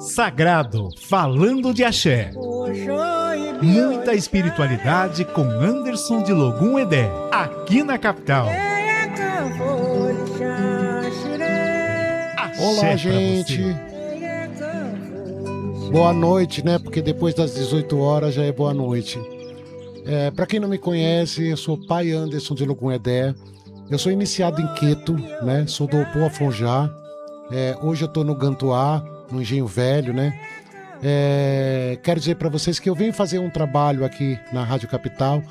Sagrado, falando de axé. Muita espiritualidade com Anderson de Logum Edé, aqui na capital. Olá, gente. Boa noite, né? Porque depois das 18 horas já é boa noite. Para quem não me conhece, eu sou pai Anderson de Logum Edé. Eu sou iniciado em Queto, né? Sou do Opô Afonjá. Hoje eu tô no Gantuá, no Engenho Velho, né? Quero dizer para vocês que eu venho fazer um trabalho aqui na Rádio Capital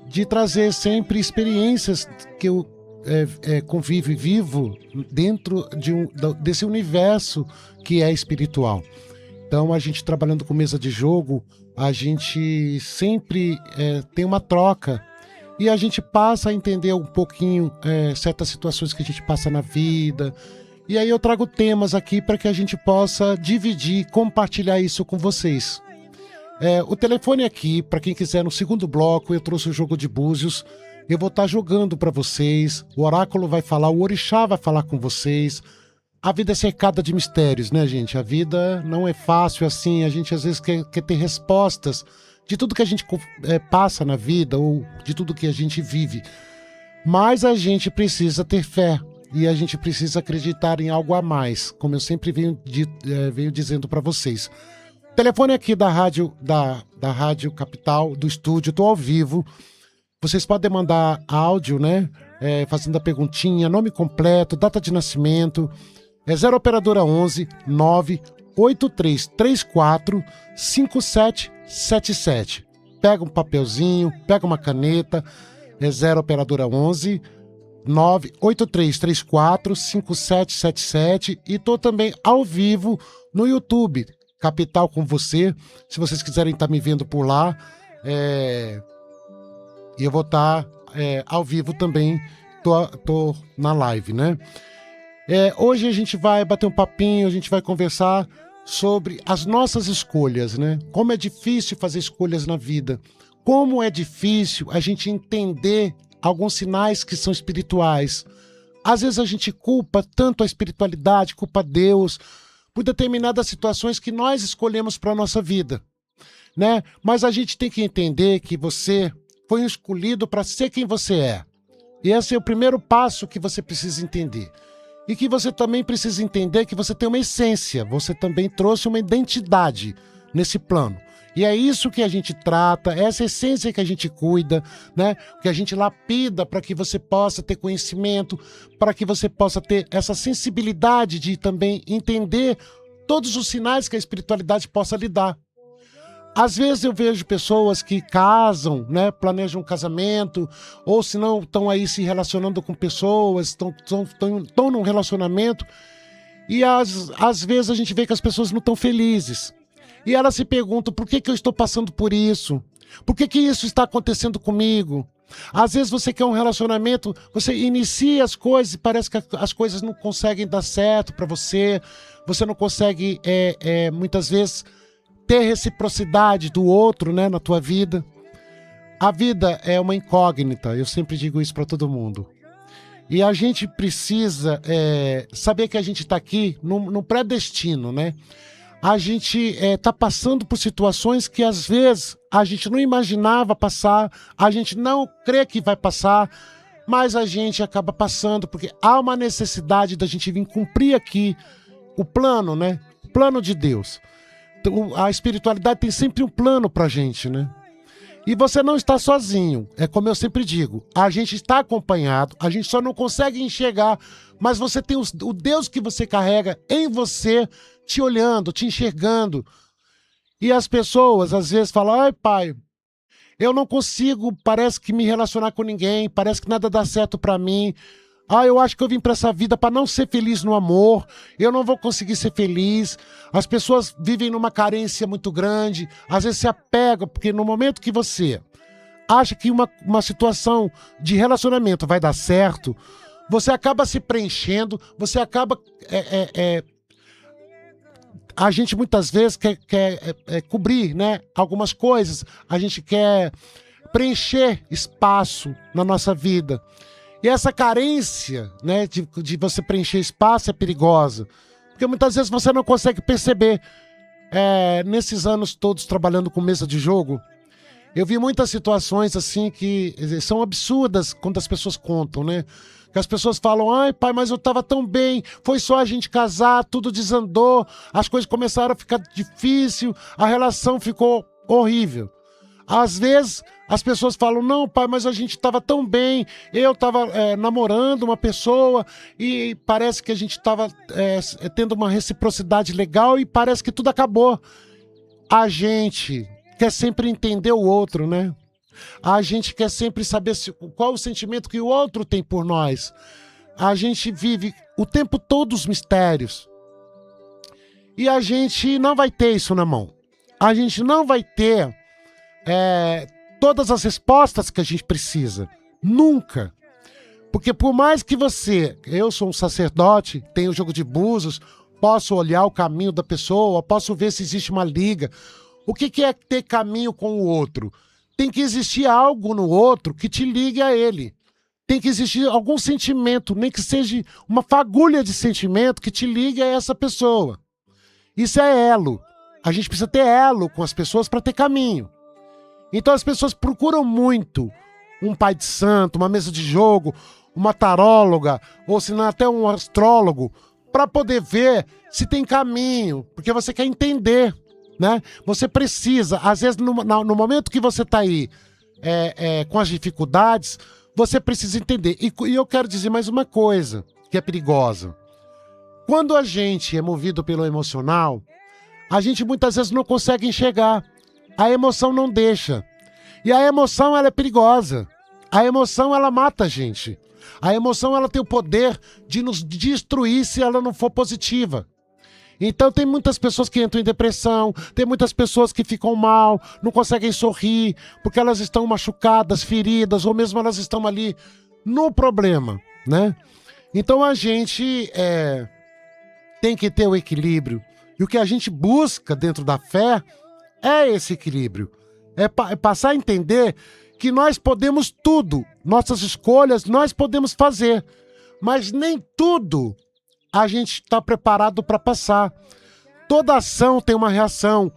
de trazer sempre experiências que eu convivo e vivo dentro desse universo que é espiritual. Então, a gente trabalhando com mesa de jogo, a gente sempre tem uma troca e a gente passa a entender um pouquinho certas situações que a gente passa na vida. E aí eu trago temas aqui para que a gente possa dividir, compartilhar isso com vocês. O telefone aqui, para quem quiser, no segundo bloco, eu trouxe o jogo de búzios. Eu vou estar jogando para vocês, o oráculo vai falar, o orixá vai falar com vocês. A vida é cercada de mistérios, né, gente? A vida não é fácil assim, a gente às vezes quer ter respostas de tudo que a gente passa na vida ou de tudo que a gente vive. Mas a gente precisa ter fé. E a gente precisa acreditar em algo a mais, como eu sempre venho dizendo para vocês. O telefone aqui da Rádio Capital, do estúdio, estou ao vivo. Vocês podem mandar áudio, né? Fazendo a perguntinha, nome completo, data de nascimento. 0 operadora 11 98334 5777. Pega um papelzinho, pega uma caneta. 0 operadora 11 983345777 e tô também ao vivo no YouTube, Capital com você, se vocês quiserem estar me vendo por lá, e eu vou estar ao vivo também, tô na live, né? Hoje a gente vai bater um papinho, a gente vai conversar sobre as nossas escolhas, né? Como é difícil fazer escolhas na vida, como é difícil a gente entender alguns sinais que são espirituais. Às vezes a gente culpa tanto a espiritualidade, culpa Deus, por determinadas situações que nós escolhemos para a nossa vida, né? Mas a gente tem que entender que você foi escolhido para ser quem você é. E esse é o primeiro passo que você precisa entender. E que você também precisa entender que você tem uma essência, você também trouxe uma identidade nesse plano. E é isso que a gente trata, essa essência que a gente cuida, né? Que a gente lapida para que você possa ter conhecimento, para que você possa ter essa sensibilidade de também entender todos os sinais que a espiritualidade possa lhe dar. Às vezes eu vejo pessoas que casam, né? Planejam um casamento, ou se não estão aí se relacionando com pessoas, estão num relacionamento, e às vezes a gente vê que as pessoas não estão felizes. E elas se perguntam, por que eu estou passando por isso? Por que isso está acontecendo comigo? Às vezes você quer um relacionamento, você inicia as coisas e parece que as coisas não conseguem dar certo para você. Você não consegue, muitas vezes, ter reciprocidade do outro, né, na tua vida. A vida é uma incógnita, eu sempre digo isso para todo mundo. E a gente precisa saber que a gente está aqui num predestino, né? A gente está passando por situações que às vezes a gente não imaginava passar, a gente não crê que vai passar, mas a gente acaba passando, porque há uma necessidade da gente vir cumprir aqui o plano, né? O plano de Deus. A espiritualidade tem sempre um plano pra gente, né? E você não está sozinho, é como eu sempre digo, a gente está acompanhado, a gente só não consegue enxergar, mas você tem o Deus que você carrega em você, te olhando, te enxergando. E as pessoas às vezes falam, ai pai, eu não consigo, parece que me relacionar com ninguém, parece que nada dá certo pra mim. Eu acho que eu vim pra essa vida para não ser feliz no amor, eu não vou conseguir ser feliz. As pessoas vivem numa carência muito grande, às vezes se apegam, porque no momento que você acha que uma situação de relacionamento vai dar certo, você acaba se preenchendo, você acaba... A gente muitas vezes quer cobrir, né, algumas coisas, a gente quer preencher espaço na nossa vida. E essa carência, né, de você preencher espaço é perigosa. Porque muitas vezes você não consegue perceber nesses anos todos trabalhando com mesa de jogo, eu vi muitas situações assim que são absurdas quando as pessoas contam, né? Que as pessoas falam, ai pai, mas eu tava tão bem, foi só a gente casar, tudo desandou, as coisas começaram a ficar difícil, a relação ficou horrível. Às vezes as pessoas falam, não pai, mas a gente tava tão bem, eu tava namorando uma pessoa e parece que a gente tava tendo uma reciprocidade legal e parece que tudo acabou. A gente quer sempre entender o outro, né? A gente quer sempre saber qual o sentimento que o outro tem por nós. A gente vive o tempo todo os mistérios. E a gente não vai ter isso na mão. A gente não vai ter todas as respostas que a gente precisa. Nunca. Porque por mais que eu sou um sacerdote, tenho o jogo de búzios, posso olhar o caminho da pessoa, posso ver se existe uma liga. O que é ter caminho com o outro? Tem que existir algo no outro que te ligue a ele. Tem que existir algum sentimento, nem que seja uma fagulha de sentimento que te ligue a essa pessoa. Isso é elo. A gente precisa ter elo com as pessoas para ter caminho. Então as pessoas procuram muito um pai de santo, uma mesa de jogo, uma taróloga, ou se não até um astrólogo, para poder ver se tem caminho, porque você quer entender, né? Você precisa, às vezes no momento que você está aí com as dificuldades, você precisa entender. E eu quero dizer mais uma coisa que é perigosa. Quando a gente é movido pelo emocional, a gente muitas vezes não consegue enxergar. A emoção não deixa. E a emoção, ela é perigosa. A emoção, ela mata a gente. A emoção, ela tem o poder de nos destruir se ela não for positiva. Então tem muitas pessoas que entram em depressão, tem muitas pessoas que ficam mal, não conseguem sorrir, porque elas estão machucadas, feridas, ou mesmo elas estão ali no problema, né? Então a gente tem que ter o equilíbrio. E o que a gente busca dentro da fé é esse equilíbrio. É passar a entender que nós podemos tudo, nossas escolhas nós podemos fazer, mas nem tudo a gente está preparado para passar. Toda ação tem uma reação.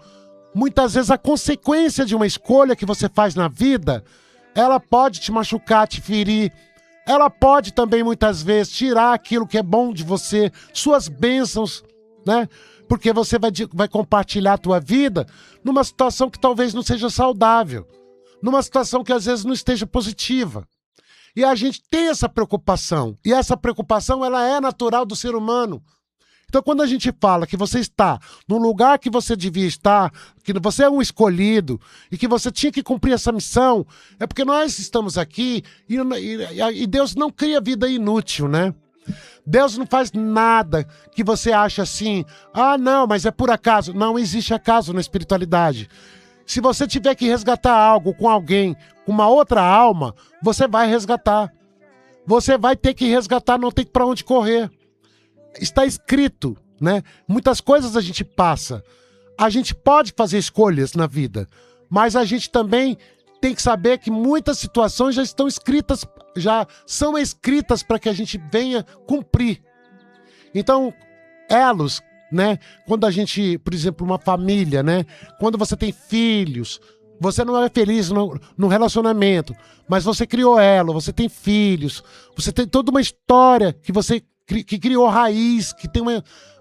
Muitas vezes a consequência de uma escolha que você faz na vida, ela pode te machucar, te ferir. Ela pode também muitas vezes tirar aquilo que é bom de você, suas bênçãos, né? Porque você vai compartilhar a tua vida numa situação que talvez não seja saudável, numa situação que às vezes não esteja positiva. E a gente tem essa preocupação. E essa preocupação, ela é natural do ser humano. Então, quando a gente fala que você está no lugar que você devia estar, que você é um escolhido e que você tinha que cumprir essa missão, é porque nós estamos aqui e Deus não cria vida inútil, né? Deus não faz nada que você acha assim, ah, não, mas é por acaso. Não existe acaso na espiritualidade. Se você tiver que resgatar algo com alguém, com uma outra alma, você vai resgatar. Você vai ter que resgatar, não tem para onde correr. Está escrito, né? Muitas coisas a gente passa. A gente pode fazer escolhas na vida, mas a gente também tem que saber que muitas situações já estão escritas, já são escritas para que a gente venha cumprir. Então, elos, né? Quando a gente, por exemplo, uma família, né? Quando você tem filhos, você não é feliz no relacionamento, mas você criou elo, você tem filhos, você tem toda uma história que criou raiz, que tem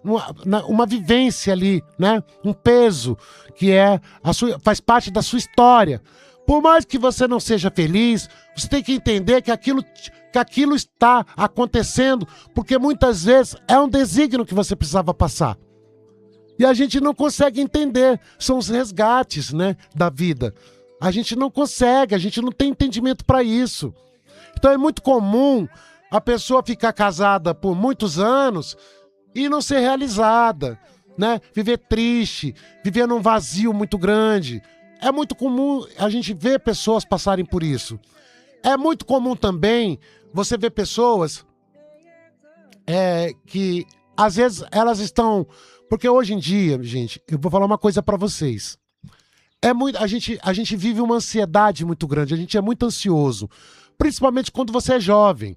uma vivência ali, né? Um peso que faz parte da sua história. Por mais que você não seja feliz, você tem que entender que aquilo está acontecendo, porque muitas vezes é um desígnio que você precisava passar. E a gente não consegue entender. São os resgates, né, da vida. A gente não consegue, a gente não tem entendimento para isso. Então é muito comum a pessoa ficar casada por muitos anos e não ser realizada, né? Viver triste, viver num vazio muito grande. É muito comum a gente ver pessoas passarem por isso. É muito comum também você ver pessoas que às vezes elas estão... Porque hoje em dia, gente, eu vou falar uma coisa pra vocês. A gente vive uma ansiedade muito grande, a gente é muito ansioso. Principalmente quando você é jovem.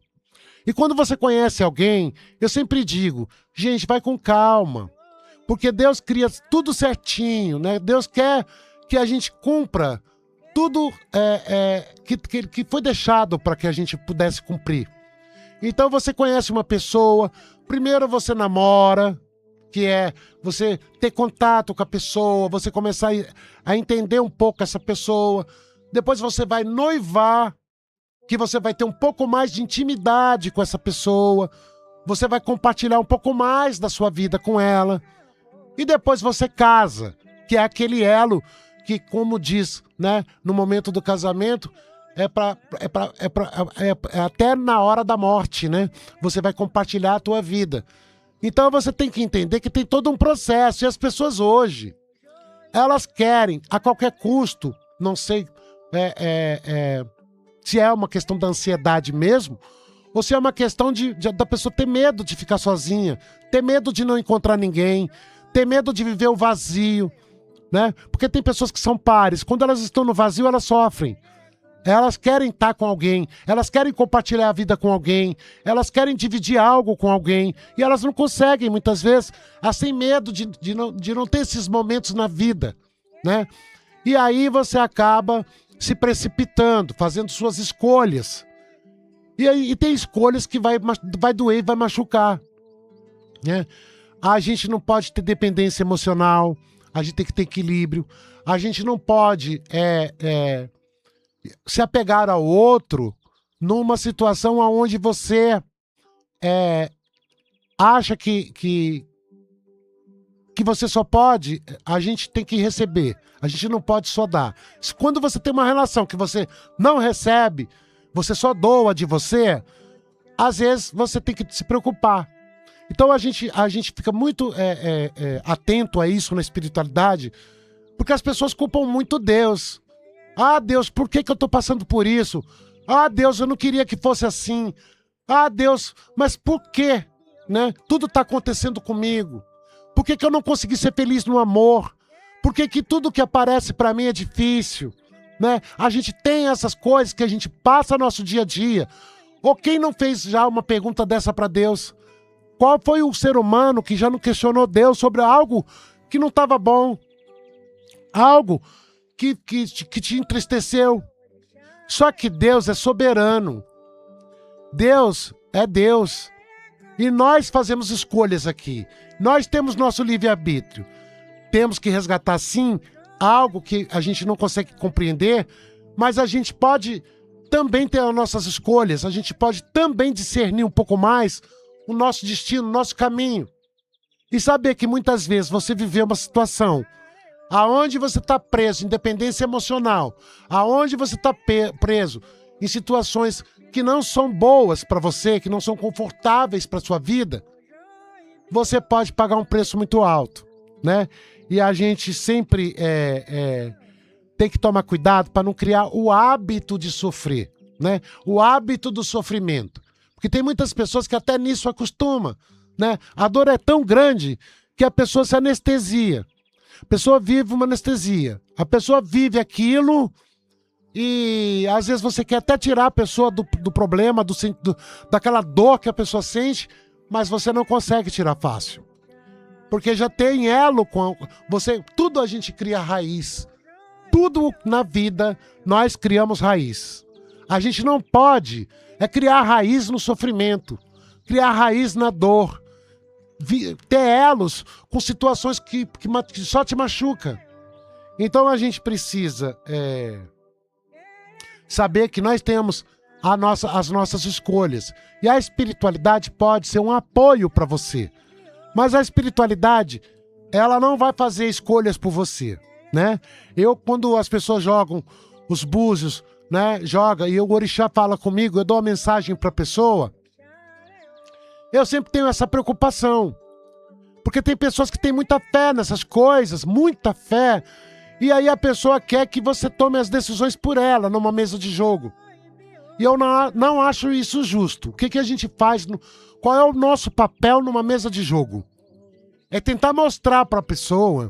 E quando você conhece alguém, eu sempre digo, gente, vai com calma. Porque Deus cria tudo certinho, né? Deus quer que a gente cumpra tudo que foi deixado para que a gente pudesse cumprir. Então você conhece uma pessoa, primeiro você namora, que é você ter contato com a pessoa, você começar a entender um pouco essa pessoa. Depois você vai noivar, que você vai ter um pouco mais de intimidade com essa pessoa. Você vai compartilhar um pouco mais da sua vida com ela. E depois você casa, que é aquele elo que, como diz, né, no momento do casamento, é até na hora da morte, né? Você vai compartilhar a tua vida. Então você tem que entender que tem todo um processo. E as pessoas hoje, elas querem, a qualquer custo, não sei se é uma questão da ansiedade mesmo, ou se é uma questão da pessoa ter medo de ficar sozinha, ter medo de não encontrar ninguém, ter medo de viver o vazio, né? Porque tem pessoas que são pares. Quando elas estão no vazio, elas sofrem. Elas querem estar com alguém, elas querem compartilhar a vida com alguém, elas querem dividir algo com alguém, e elas não conseguem, muitas vezes, elas têm medo de não ter esses momentos na vida, né? E aí você acaba se precipitando, fazendo suas escolhas. E tem escolhas que vai doer e vai machucar, né? A gente não pode ter dependência emocional, a gente tem que ter equilíbrio, a gente não pode se apegar ao outro numa situação onde você acha que você só pode, a gente tem que receber, a gente não pode só dar. Quando você tem uma relação que você não recebe, você só doa de você, às vezes você tem que se preocupar. Então a gente fica muito atento a isso na espiritualidade, porque as pessoas culpam muito Deus. Ah, Deus, por que eu estou passando por isso? Ah, Deus, eu não queria que fosse assim. Ah, Deus, mas por quê? Né? Tudo está acontecendo comigo. Por que eu não consegui ser feliz no amor? Por que tudo que aparece para mim é difícil? Né? A gente tem essas coisas que a gente passa no nosso dia a dia. Ou quem não fez já uma pergunta dessa para Deus? Qual foi o ser humano que já não questionou Deus sobre algo que não estava bom? Algo que te entristeceu. Só que Deus é soberano. Deus é Deus. E nós fazemos escolhas aqui. Nós temos nosso livre-arbítrio. Temos que resgatar, sim, algo que a gente não consegue compreender, mas a gente pode também ter as nossas escolhas. A gente pode também discernir um pouco mais o nosso destino, o nosso caminho. E saber que muitas vezes você viveu uma situação aonde você está preso em dependência emocional, aonde você está preso em situações que não são boas para você, que não são confortáveis para sua vida, você pode pagar um preço muito alto, né? E a gente sempre tem que tomar cuidado para não criar o hábito de sofrer, né? O hábito do sofrimento. Porque tem muitas pessoas que até nisso acostumam, né? A dor é tão grande que a pessoa se anestesia. A pessoa vive uma anestesia. A pessoa vive aquilo e às vezes você quer até tirar a pessoa do problema, daquela dor que a pessoa sente, mas você não consegue tirar fácil. Porque já tem elo com você. Tudo a gente cria raiz. Tudo na vida nós criamos raiz. A gente não pode criar raiz no sofrimento, criar raiz na dor, ter elos com situações que só te machucam. Então a gente precisa saber que nós temos as nossas escolhas. E a espiritualidade pode ser um apoio para você. Mas a espiritualidade, ela não vai fazer escolhas por você, né? Quando as pessoas jogam os búzios, né? E o orixá fala comigo, eu dou uma mensagem para a pessoa, eu sempre tenho essa preocupação. Porque tem pessoas que têm muita fé nessas coisas, muita fé, e aí a pessoa quer que você tome as decisões por ela numa mesa de jogo. E eu não acho isso justo. O que a gente faz? Qual é o nosso papel numa mesa de jogo? É tentar mostrar para a pessoa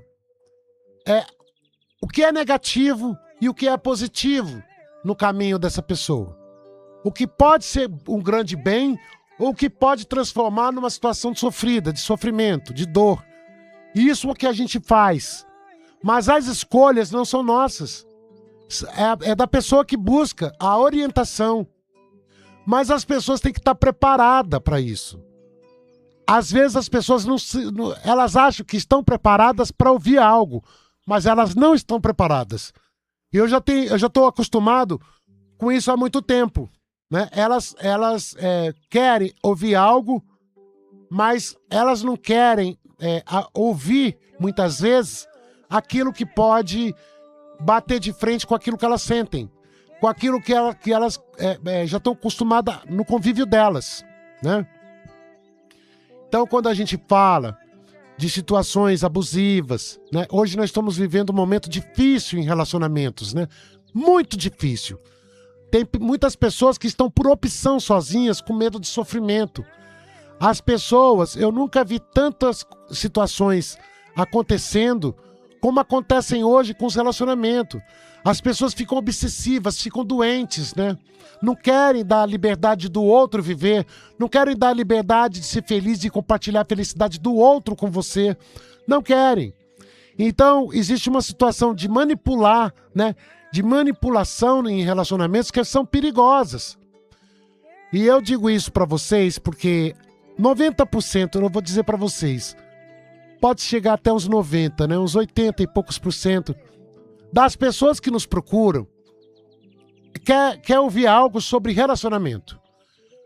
o que é negativo e o que é positivo no caminho dessa pessoa. O que pode ser um grande bem ou o que pode transformar numa situação de sofrida, de sofrimento, de dor. Isso é o que a gente faz. Mas as escolhas não são nossas. É da pessoa que busca a orientação. Mas as pessoas têm que estar preparadas para isso. Às vezes as pessoas elas acham que estão preparadas para ouvir algo, mas elas não estão preparadas. Eu já estou acostumado com isso há muito tempo, né? Elas querem ouvir algo, mas elas não querem ouvir, muitas vezes, aquilo que pode bater de frente com aquilo que elas sentem, com aquilo que elas já estão acostumadas no convívio delas, né? Então, quando a gente fala de situações abusivas, né? Hoje nós estamos vivendo um momento difícil em relacionamentos, né? Muito difícil. Tem muitas pessoas que estão por opção sozinhas, com medo de sofrimento. As pessoas, eu nunca vi tantas situações acontecendo como acontecem hoje com os relacionamentos. As pessoas ficam obsessivas, ficam doentes, né? Não querem dar a liberdade do outro viver, não querem dar a liberdade de ser feliz, de compartilhar a felicidade do outro com você. Não querem. Então, existe uma situação de manipular, né? De manipulação em relacionamentos que são perigosas. E eu digo isso para vocês porque 90%, eu não vou dizer para vocês, pode chegar até uns 90%, né? Uns 80 e poucos por cento das pessoas que nos procuram quer ouvir algo sobre relacionamento.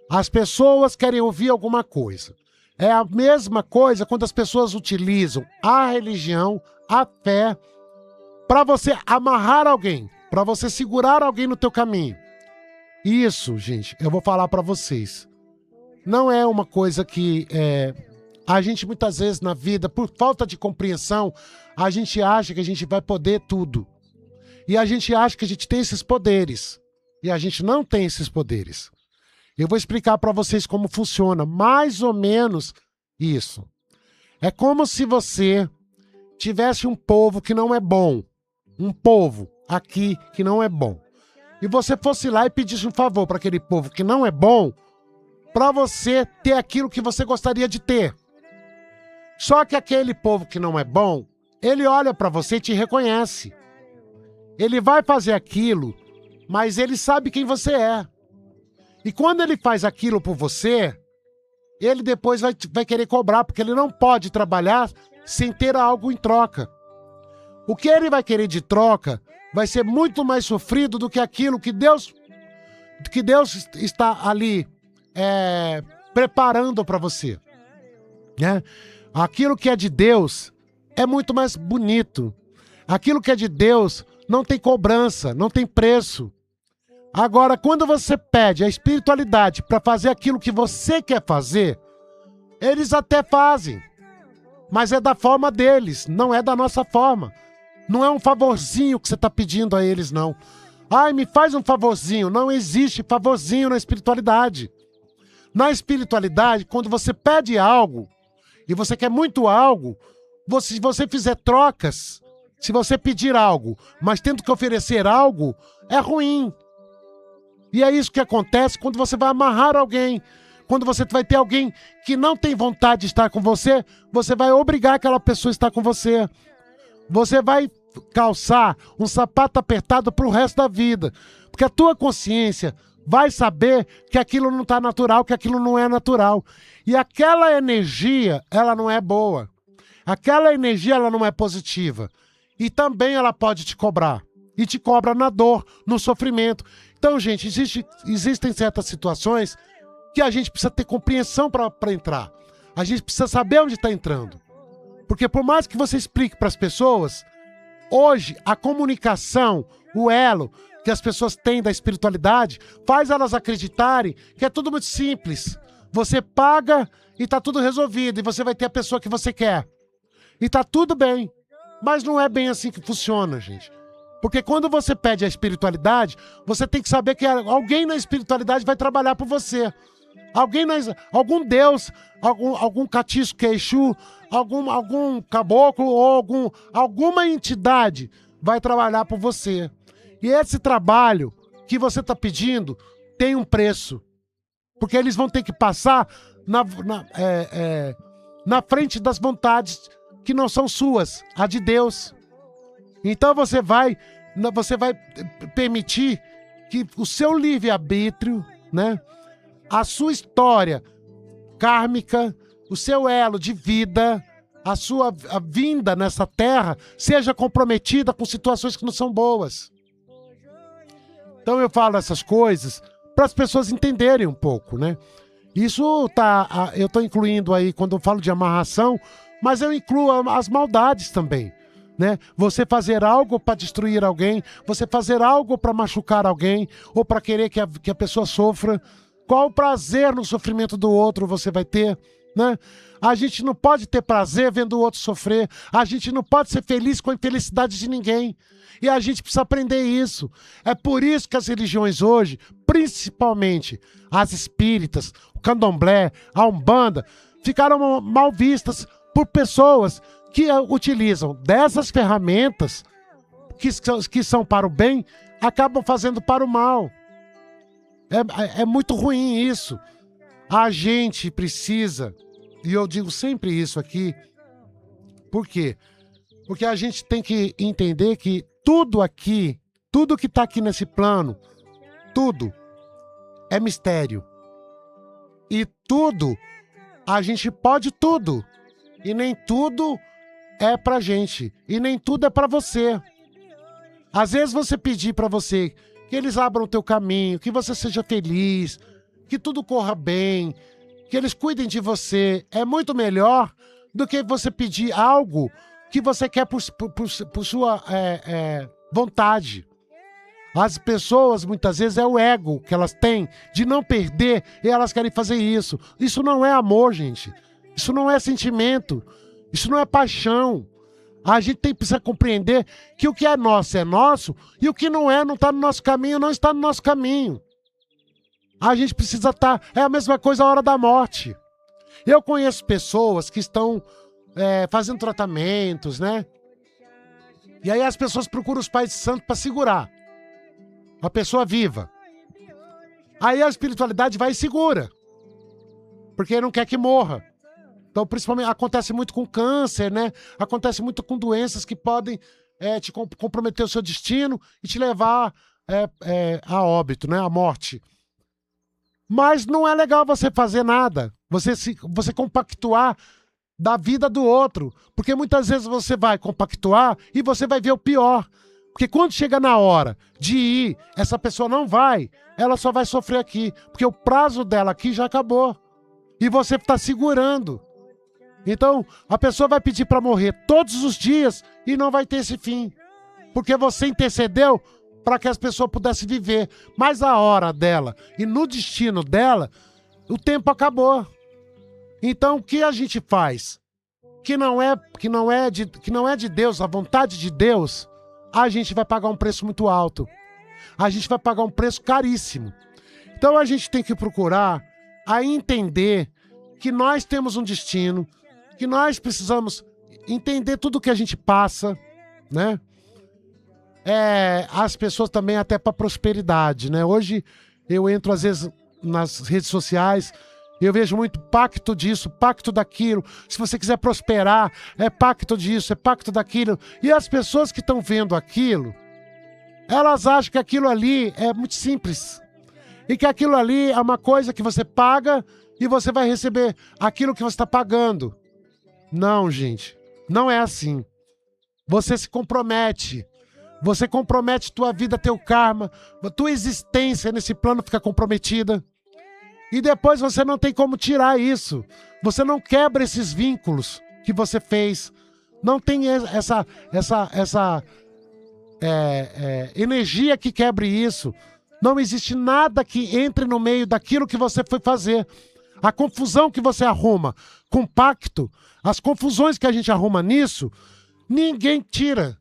As pessoas querem ouvir alguma coisa. É a mesma coisa quando as pessoas utilizam a religião, a fé, para você amarrar alguém, para você segurar alguém no teu caminho. Isso, gente, eu vou falar para vocês. Não é uma coisa que a gente muitas vezes na vida, por falta de compreensão, a gente acha que a gente vai poder tudo. E a gente acha que a gente tem esses poderes. E a gente não tem esses poderes. Eu vou explicar para vocês como funciona, mais ou menos isso. É como se você tivesse um povo que não é bom. Um povo aqui que não é bom. E você fosse lá e pedisse um favor para aquele povo que não é bom, para você ter aquilo que você gostaria de ter. Só que aquele povo que não é bom, ele olha para você e te reconhece. Ele vai fazer aquilo, mas ele sabe quem você é. E quando ele faz aquilo por você, ele depois vai querer cobrar, porque ele não pode trabalhar sem ter algo em troca. O que ele vai querer de troca vai ser muito mais sofrido do que aquilo que Deus está ali preparando para você, né? Aquilo que é de Deus é muito mais bonito. Aquilo que é de Deus não tem cobrança, não tem preço. Agora, quando você pede a espiritualidade para fazer aquilo que você quer fazer, eles até fazem, mas é da forma deles, não é da nossa forma. Não é um favorzinho que você está pedindo a eles, não. Ai, me faz um favorzinho. Não existe favorzinho na espiritualidade. Na espiritualidade, quando você pede algo, e você quer muito algo, se você fizer trocas, se você pedir algo, mas tendo que oferecer algo, é ruim. E é isso que acontece quando você vai amarrar alguém. Quando você vai ter alguém que não tem vontade de estar com você, você vai obrigar aquela pessoa a estar com você. Você vai calçar um sapato apertado pro resto da vida. Porque a tua consciência vai saber que aquilo não está natural, que aquilo não é natural. E aquela energia, ela não é boa. Aquela energia, ela não é positiva. E também ela pode te cobrar. E te cobra na dor, no sofrimento. Então, gente, existem certas situações que a gente precisa ter compreensão para entrar. A gente precisa saber onde está entrando. Porque por mais que você explique para as pessoas, hoje a comunicação, o elo que as pessoas têm da espiritualidade, faz elas acreditarem que é tudo muito simples. Você paga e está tudo resolvido, e você vai ter a pessoa que você quer. E está tudo bem. Mas não é bem assim que funciona, gente. Porque quando você pede a espiritualidade, você tem que saber que alguém na espiritualidade vai trabalhar por você. Algum Deus, algum catisco que é Exu, algum caboclo ou alguma entidade vai trabalhar por você. E esse trabalho que você está pedindo tem um preço. Porque eles vão ter que passar na frente das vontades que não são suas, a de Deus. Então você vai permitir que o seu livre-arbítrio, né, a sua história kármica, o seu elo de vida, a vinda nessa terra seja comprometida com situações que não são boas. Então eu falo essas coisas para as pessoas entenderem um pouco, né? Isso eu estou incluindo aí quando eu falo de amarração, mas eu incluo as maldades também, né? Você fazer algo para destruir alguém, você fazer algo para machucar alguém, ou para querer que a pessoa sofra. Qual prazer no sofrimento do outro você vai ter, né? A gente não pode ter prazer vendo o outro sofrer. A gente não pode ser feliz com a infelicidade de ninguém. E a gente precisa aprender isso. É por isso que as religiões hoje, principalmente as espíritas, o candomblé, a umbanda, ficaram mal vistas por pessoas que utilizam dessas ferramentas que são para o bem, acabam fazendo para o mal. É muito ruim isso. A gente precisa, e eu digo sempre isso aqui, por quê? Porque a gente tem que entender que tudo aqui, tudo que está aqui nesse plano, tudo é mistério. E tudo, a gente pode tudo. E nem tudo é pra gente. E nem tudo é pra você. Às vezes você pedir pra você que eles abram o teu caminho, que você seja feliz, que tudo corra bem, que eles cuidem de você, é muito melhor do que você pedir algo que você quer por sua vontade. As pessoas, muitas vezes, é o ego que elas têm de não perder e elas querem fazer isso. Isso não é amor, gente. Isso não é sentimento. Isso não é paixão. A gente precisa compreender que o que é nosso e o que não está no nosso caminho, não está no nosso caminho. A gente precisa estar... É a mesma coisa a hora da morte. Eu conheço pessoas que estão fazendo tratamentos, né? E aí as pessoas procuram os pais de santo para segurar a pessoa viva. Aí a espiritualidade vai e segura, porque não quer que morra. Então, principalmente, acontece muito com câncer, né? Acontece muito com doenças que podem te comprometer o seu destino e te levar a óbito, né? A morte. Mas não é legal você fazer nada, você compactuar da vida do outro, porque muitas vezes você vai compactuar e você vai ver o pior. Porque quando chega na hora de ir, essa pessoa não vai, ela só vai sofrer aqui, porque o prazo dela aqui já acabou. E você está segurando. Então, a pessoa vai pedir para morrer todos os dias e não vai ter esse fim. Porque você intercedeu para que as pessoas pudessem viver. Mas a hora dela e no destino dela, o tempo acabou. Então, o que a gente faz? Que não é de Deus, a vontade de Deus, a gente vai pagar um preço muito alto. A gente vai pagar um preço caríssimo. Então a gente tem que procurar a entender que nós temos um destino, que nós precisamos entender tudo o que a gente passa, né? As pessoas também até para prosperidade, né? Hoje eu entro às vezes nas redes sociais, eu vejo muito pacto disso, pacto daquilo. Se você quiser prosperar, é pacto disso, é pacto daquilo. E as pessoas que estão vendo aquilo, elas acham que aquilo ali é muito simples. E que aquilo ali é uma coisa que você paga e você vai receber aquilo que você está pagando. Não, gente. Não é assim. Você se compromete. Você compromete tua vida, teu karma. Tua existência nesse plano fica comprometida. E depois você não tem como tirar isso. Você não quebra esses vínculos que você fez. Não tem essa energia que quebre isso. Não existe nada que entre no meio daquilo que você foi fazer. A confusão que você arruma com pacto, as confusões que a gente arruma nisso, ninguém tira.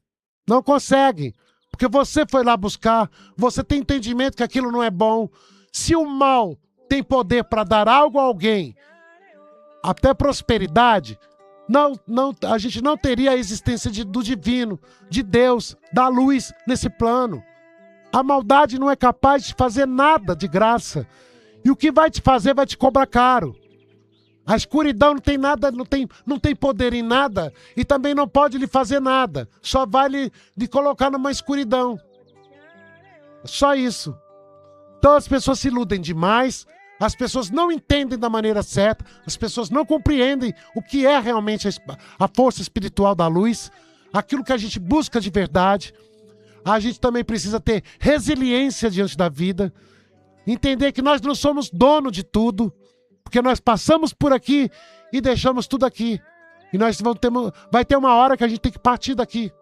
Não consegue. Porque você foi lá buscar, você tem entendimento que aquilo não é bom. Se o mal tem poder para dar algo a alguém, até prosperidade, a gente não teria a existência do divino, de Deus, da luz nesse plano. A maldade não é capaz de fazer nada de graça. E o que vai te fazer vai te cobrar caro. A escuridão não tem nada, não tem poder em nada e também não pode lhe fazer nada. Só vai lhe colocar numa escuridão. Só isso. Então as pessoas se iludem demais, as pessoas não entendem da maneira certa, as pessoas não compreendem o que é realmente a força espiritual da luz, aquilo que a gente busca de verdade. A gente também precisa ter resiliência diante da vida, entender que nós não somos dono de tudo, porque nós passamos por aqui e deixamos tudo aqui. E nós vai ter uma hora que a gente tem que partir daqui.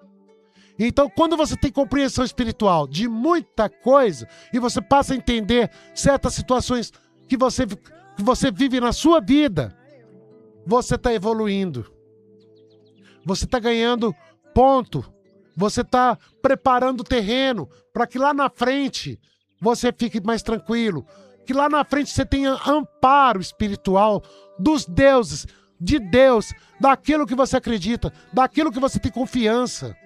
Então, quando você tem compreensão espiritual de muita coisa e você passa a entender certas situações que você vive na sua vida, você está evoluindo. Você está ganhando ponto. Você está preparando o terreno para que lá na frente você fique mais tranquilo. Que lá na frente você tenha amparo espiritual dos deuses, de Deus, daquilo que você acredita, daquilo que você tem confiança.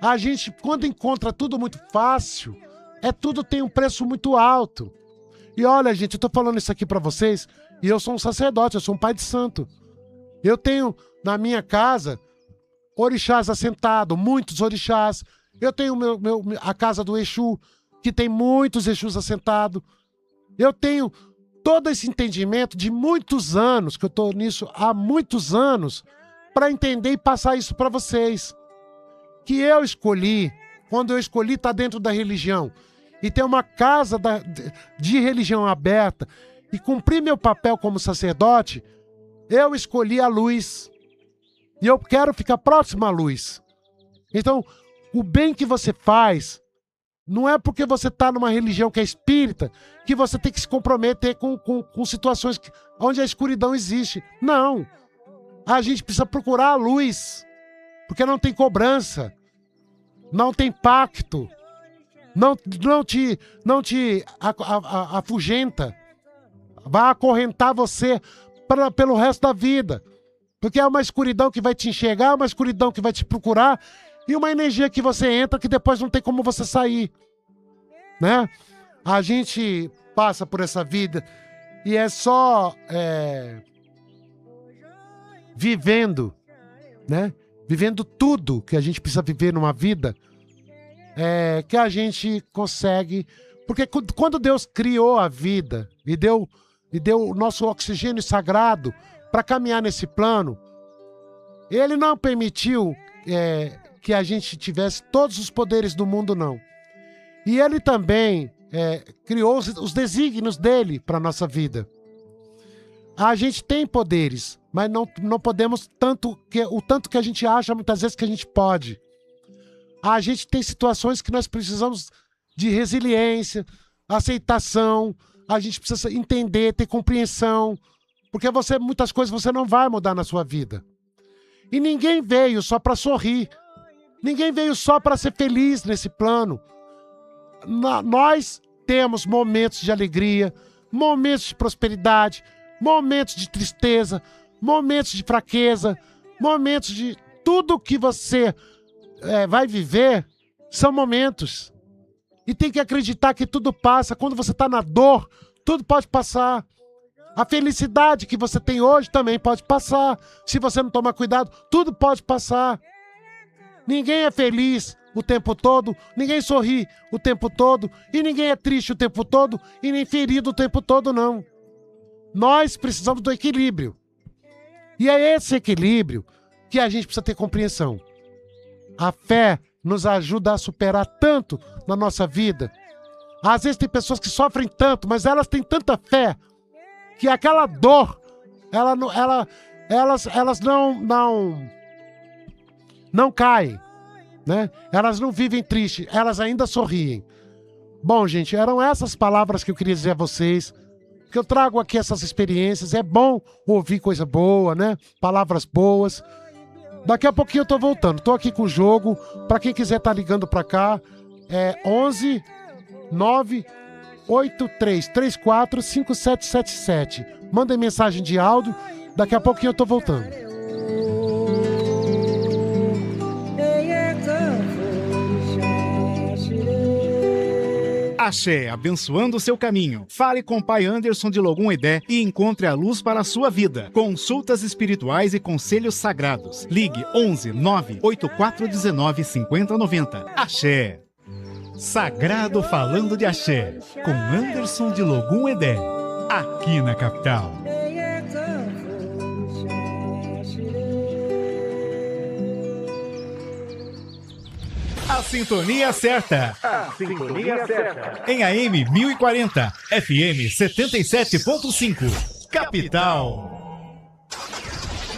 A gente, quando encontra tudo muito fácil, tudo tem um preço muito alto. E olha, gente, eu tô falando isso aqui para vocês, e eu sou um sacerdote, eu sou um pai de santo. Eu tenho na minha casa orixás assentados, muitos orixás. Eu tenho a casa do Exu, que tem muitos Exus assentados. Eu tenho todo esse entendimento de muitos anos, que eu estou nisso há muitos anos, para entender e passar isso para vocês. Que eu escolhi, quando eu escolhi estar dentro da religião, e ter uma casa de religião aberta, e cumprir meu papel como sacerdote, eu escolhi a luz. E eu quero ficar próximo à luz. Então, o bem que você faz, não é porque você está numa religião que é espírita que você tem que se comprometer com situações onde a escuridão existe. Não. A gente precisa procurar a luz. Porque não tem cobrança. Não tem pacto. Não te afugenta. Vai acorrentar você pelo resto da vida. Porque é uma escuridão que vai te enxergar, uma escuridão que vai te procurar, e uma energia que você entra que depois não tem como você sair, né? A gente passa por essa vida e é só vivendo, né? Vivendo tudo que a gente precisa viver numa vida, que a gente consegue. Porque quando Deus criou a vida e deu o nosso oxigênio sagrado para caminhar nesse plano, Ele não permitiu que a gente tivesse todos os poderes do mundo, não. E Ele também criou os desígnios dele para a nossa vida. A gente tem poderes, mas não podemos o tanto que a gente acha muitas vezes que a gente pode. A gente tem situações que nós precisamos de resiliência, aceitação, a gente precisa entender, ter compreensão, porque muitas coisas você não vai mudar na sua vida. E ninguém veio só para sorrir. Ninguém veio só para ser feliz nesse plano. Nós temos momentos de alegria, momentos de prosperidade, momentos de tristeza, momentos de fraqueza, momentos de tudo que você vai viver são momentos. E tem que acreditar que tudo passa. Quando você está na dor, tudo pode passar. A felicidade que você tem hoje também pode passar. Se você não tomar cuidado, tudo pode passar. Ninguém é feliz o tempo todo, ninguém sorri o tempo todo, e ninguém é triste o tempo todo, e nem ferido o tempo todo, não. Nós precisamos do equilíbrio. E é esse equilíbrio que a gente precisa ter compreensão. A fé nos ajuda a superar tanto na nossa vida. Às vezes tem pessoas que sofrem tanto, mas elas têm tanta fé que aquela dor, elas não caem, né? Elas não vivem tristes, elas ainda sorriem. Bom, gente, eram essas palavras que eu queria dizer a vocês, que eu trago aqui essas experiências. É bom ouvir coisa boa, né? Palavras boas. Daqui a pouquinho eu tô voltando. Tô aqui com o jogo. Pra quem quiser tá ligando pra cá, 11 9 8334 5777. Mandem mensagem de áudio. Daqui a pouquinho eu tô voltando. Axé, abençoando o seu caminho. Fale com o Pai Anderson de Logum Edé e encontre a luz para a sua vida. Consultas espirituais e conselhos sagrados. Ligue 11 98419 5090. Axé. Sagrado falando de Axé, com Anderson de Logum Edé, aqui na capital. A sintonia certa. Em AM 1040, FM 77.5. Capital.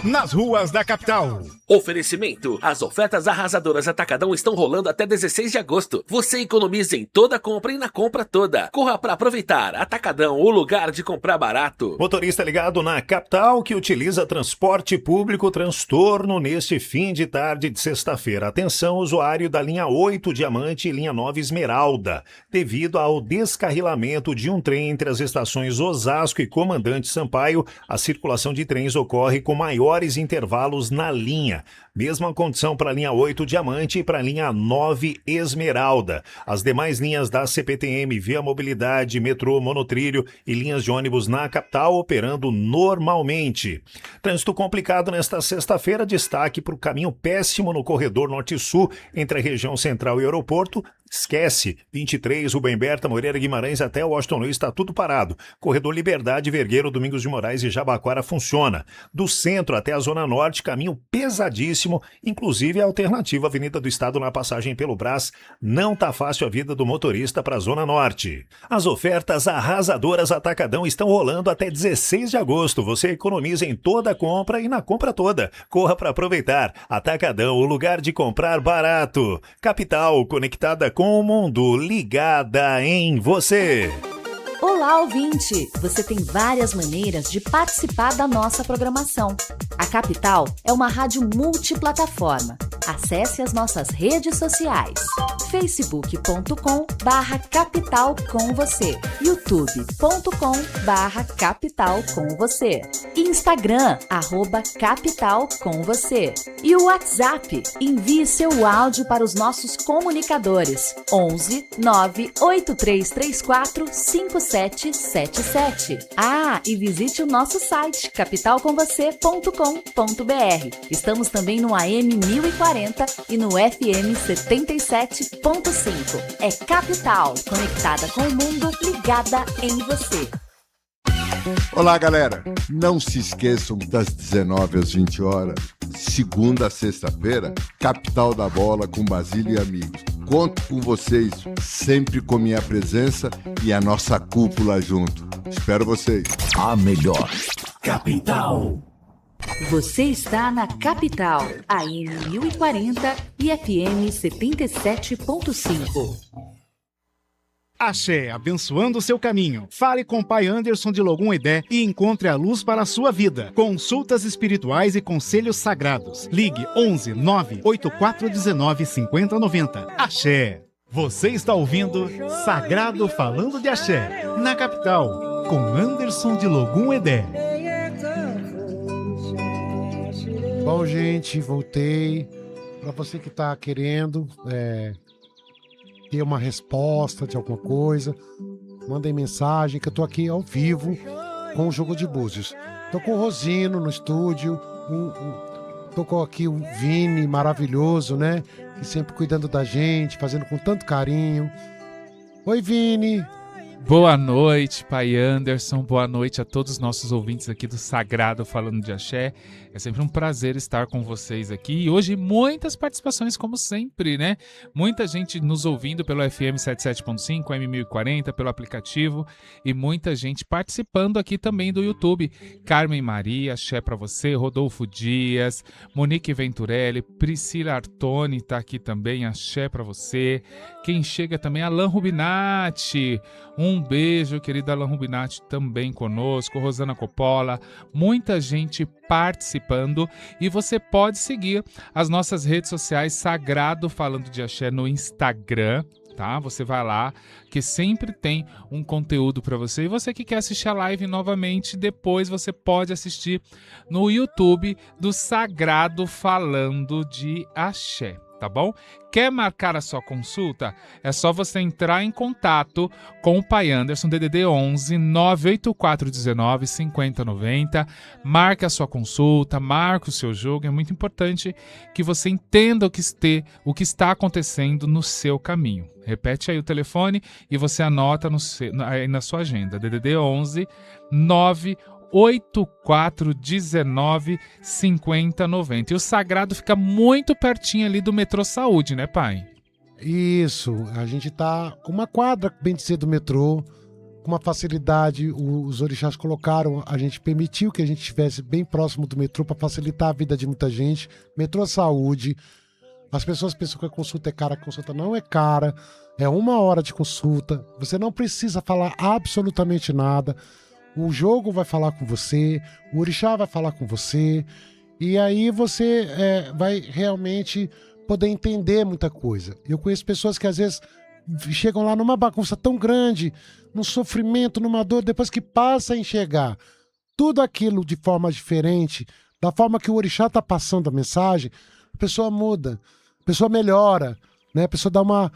Nas ruas da capital. Oferecimento. As ofertas arrasadoras Atacadão estão rolando até 16 de agosto. Você economiza em toda compra e na compra toda. Corra para aproveitar. Atacadão, o lugar de comprar barato. Motorista ligado na capital que utiliza transporte público, transtorno neste fim de tarde de sexta-feira. Atenção, usuário da linha 8 Diamante e linha 9 Esmeralda. Devido ao descarrilamento de um trem entre as estações Osasco e Comandante Sampaio, a circulação de trens ocorre com maiores intervalos na linha. Mesma condição para a linha 8 Diamante e para a linha 9 Esmeralda. As demais linhas da CPTM, Via Mobilidade, Metrô, Monotrilho e linhas de ônibus na capital operando normalmente. Trânsito complicado nesta sexta-feira, destaque para o caminho péssimo no corredor norte-sul entre a região central e aeroporto. Esquece, 23, Rubem Berta, Moreira Guimarães até Washington Luiz está tudo parado. Corredor Liberdade, Vergueiro, Domingos de Moraes e Jabaquara funciona. Do centro até a Zona Norte, caminho pesadíssimo, inclusive a alternativa Avenida do Estado na passagem pelo Brás. Não tá fácil a vida do motorista para a Zona Norte. As ofertas arrasadoras Atacadão estão rolando até 16 de agosto. Você economiza em toda a compra e na compra toda. Corra para aproveitar. Atacadão, o lugar de comprar barato. Capital, conectada com o mundo, ligada em você. Olá, ouvinte! Você tem várias maneiras de participar da nossa programação. A Capital é uma rádio multiplataforma. Acesse as nossas redes sociais. facebook.com/capital com você, youtube.com/capital com você, Instagram @capital com você e o WhatsApp. Envie seu áudio para os nossos comunicadores 11 98334 5777. E visite o nosso site capitalcomvocê.com.br. Estamos também no AM 1040 e no FM 77.5. É Capital, conectada com o mundo, ligada em você. Olá, galera. Não se esqueçam das 19 às 20 horas, segunda a sexta-feira, Capital da Bola com Basílio e amigos. Conto com vocês sempre com minha presença e a nossa cúpula junto. Espero vocês. A melhor. Capital. Você está na Capital, AM 1040 e FM 77.5. Axé, abençoando o seu caminho. Fale com o Pai Anderson de Logum Edé e encontre a luz para a sua vida. Consultas espirituais e conselhos sagrados. Ligue 11 98419 5090. Axé. Você está ouvindo Sagrado Falando de Axé, na capital, com Anderson de Logum Edé. Bom, gente, voltei. Para você que está querendo ter uma resposta de alguma coisa, mandem mensagem que eu tô aqui ao vivo com o Jogo de Búzios. Tô com o Rosino no estúdio, tô com aqui o Vini maravilhoso, né? Que sempre cuidando da gente, fazendo com tanto carinho. Oi, Vini! Boa noite, Pai Anderson. Boa noite a todos os nossos ouvintes aqui do Sagrado Falando de Axé. É sempre um prazer estar com vocês aqui. E hoje muitas participações, como sempre, né? Muita gente nos ouvindo pelo FM 77.5, M1040, pelo aplicativo. E muita gente participando aqui também do YouTube. Carmen Maria, Axé pra você. Rodolfo Dias, Monique Venturelli, Priscila Artoni tá aqui também. Axé pra você. Quem chega também, Alan Rubinati. Um beijo, querida Alan Rubinati, também conosco, Rosana Coppola, muita gente participando. E você pode seguir as nossas redes sociais Sagrado Falando de Axé no Instagram, tá? Você vai lá, que sempre tem um conteúdo para você. E você que quer assistir a live novamente, depois você pode assistir no YouTube do Sagrado Falando de Axé. tá bom? Quer marcar a sua consulta? É só você entrar em contato com o Pai Anderson, DDD 11 98419 5090. Marque a sua consulta, marque o seu jogo. É muito importante que você entenda o que está acontecendo no seu caminho. Repete aí o telefone e você anota aí na sua agenda. DDD 11 98419 5090. E o Sagrado fica muito pertinho ali do Metrô Saúde, né, pai? Isso, a gente tá com uma quadra, bem dizer, do metrô, com uma facilidade, os orixás colocaram, a gente permitiu que a gente estivesse bem próximo do metrô para facilitar a vida de muita gente. Metrô Saúde, as pessoas pensam que a consulta é cara, a consulta não é cara, é 1 hora de consulta, você não precisa falar absolutamente nada, o jogo vai falar com você, o orixá vai falar com você, e aí você vai realmente poder entender muita coisa. Eu conheço pessoas que às vezes chegam lá numa bagunça tão grande, num sofrimento, numa dor, depois que passa a enxergar tudo aquilo de forma diferente, da forma que o orixá está passando a mensagem, a pessoa muda, a pessoa melhora, né? A pessoa dá uma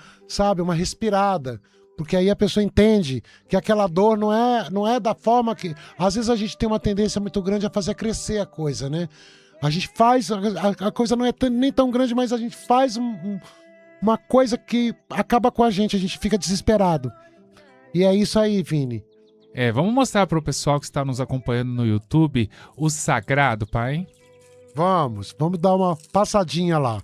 respirada, porque aí a pessoa entende que aquela dor não é da forma que... Às vezes a gente tem uma tendência muito grande a fazer crescer a coisa, né? A gente faz, a coisa não é nem tão grande, mas a gente faz uma coisa que acaba com a gente fica desesperado. E é isso aí, Vini. Vamos mostrar para o pessoal que está nos acompanhando no YouTube o Sagrado, pai? Vamos dar uma passadinha lá.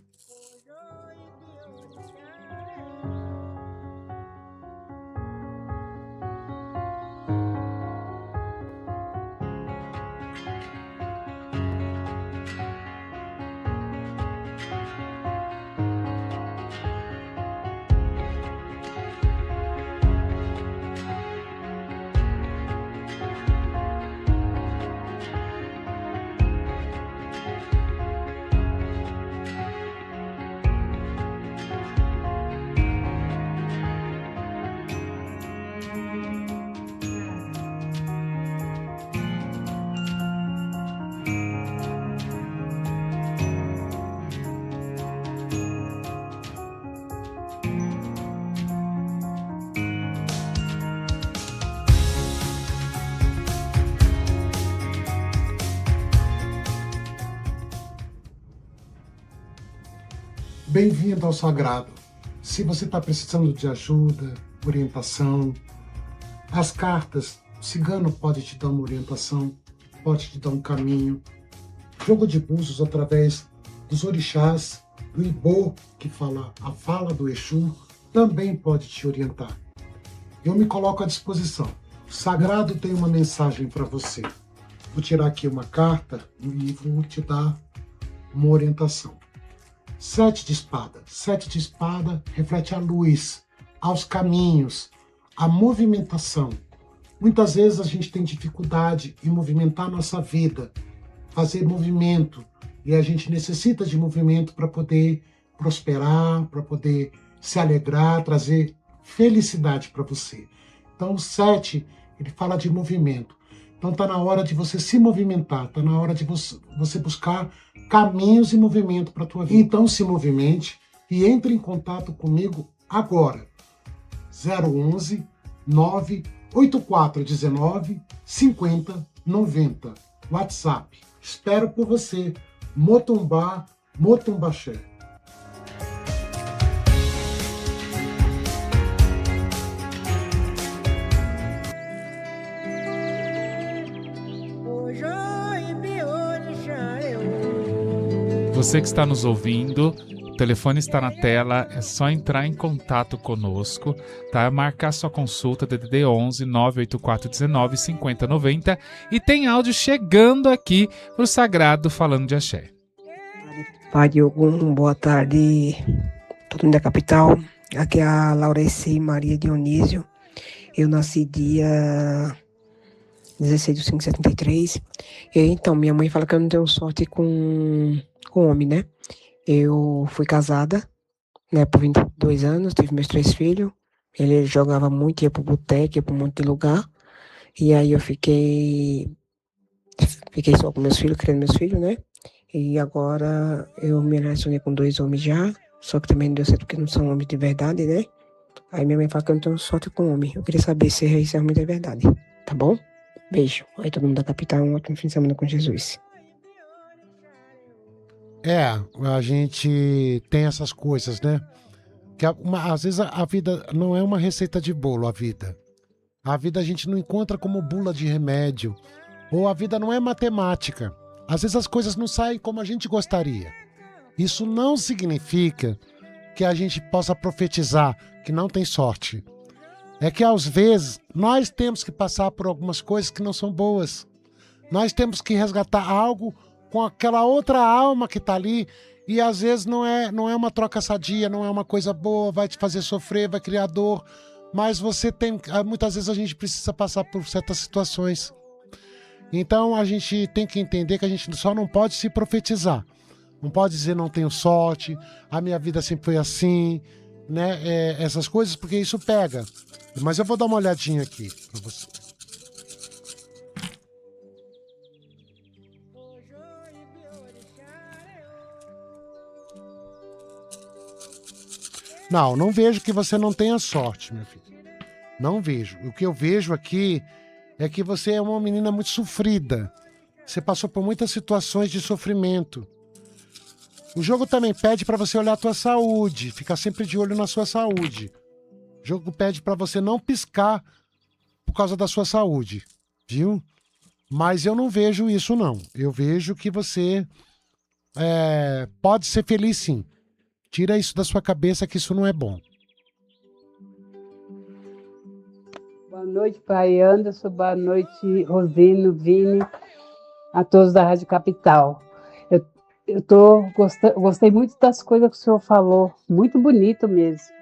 Bem-vindo ao Sagrado. Se você está precisando de ajuda, orientação, as cartas, o cigano pode te dar uma orientação, pode te dar um caminho. Jogo de búzios através dos orixás, do Ibô, que fala a fala do Exu, também pode te orientar. Eu me coloco à disposição. O Sagrado tem uma mensagem para você. Vou tirar aqui uma carta e vou te dar uma orientação. 7 de espada. 7 de espada reflete a luz, aos caminhos, a movimentação. Muitas vezes a gente tem dificuldade em movimentar a nossa vida, fazer movimento, e a gente necessita de movimento para poder prosperar, para poder se alegrar, trazer felicidade para você. Então o 7, ele fala de movimento. Então está na hora de você se movimentar, está na hora de você buscar caminhos e movimento para a tua vida. Então se movimente e entre em contato comigo agora. 011 98419 5090. WhatsApp. Espero por você. Motumbá, Motumbaxé. Você que está nos ouvindo, o telefone está na tela, é só entrar em contato conosco, tá? Marcar sua consulta, DDD 11 98419 5090, e tem áudio chegando aqui pro Sagrado falando de axé. Pai Ogum, boa tarde, todo mundo da capital. Aqui é a Laureci Maria Dionísio. Eu nasci dia 16 de 5/73. E então, minha mãe fala que eu não tenho sorte com homem, né? Eu fui casada, né, por 22 anos, tive meus 3 filhos. Ele jogava muito, ia pro boteco, ia pra um monte de lugar. E aí eu fiquei só com meus filhos, criando meus filhos, né? E agora eu me relacionei com 2 homens já, Só que também não deu certo porque não são homens de verdade, né? Aí minha mãe fala que eu não tenho sorte com homem. Eu queria saber se isso realmente é verdade. Tá bom? Beijo. Aí todo mundo da capital, um ótimo fim de semana com Jesus. A gente tem essas coisas, né? Que às vezes a vida não é uma receita de bolo, a vida. A vida a gente não encontra como bula de remédio. Ou a vida não é matemática. Às vezes as coisas não saem como a gente gostaria. Isso não significa que a gente possa profetizar que não tem sorte. É que às vezes nós temos que passar por algumas coisas que não são boas. Nós temos que resgatar algo com aquela outra alma que está ali. E às vezes não é uma troca sadia, não é uma coisa boa, vai te fazer sofrer, vai criar dor. Mas muitas vezes a gente precisa passar por certas situações. Então a gente tem que entender que a gente só não pode se profetizar. Não pode dizer não tenho sorte, a minha vida sempre foi assim, né? Essas coisas, porque isso pega. Mas eu vou dar uma olhadinha aqui para você. Não vejo que você não tenha sorte, meu filho. Não vejo. O que eu vejo aqui é que você é uma menina muito sofrida. Você passou por muitas situações de sofrimento. O jogo também pede para você olhar a tua saúde, ficar sempre de olho na sua saúde. O jogo pede para você não piscar por causa da sua saúde, viu? Mas eu não vejo isso, não. Eu vejo que você pode ser feliz, sim. Tira isso da sua cabeça que isso não é bom. Boa noite, pai Anderson. Boa noite, Rosino, Vini, a todos da Rádio Capital. Gostei muito das coisas que o senhor falou, muito bonito mesmo.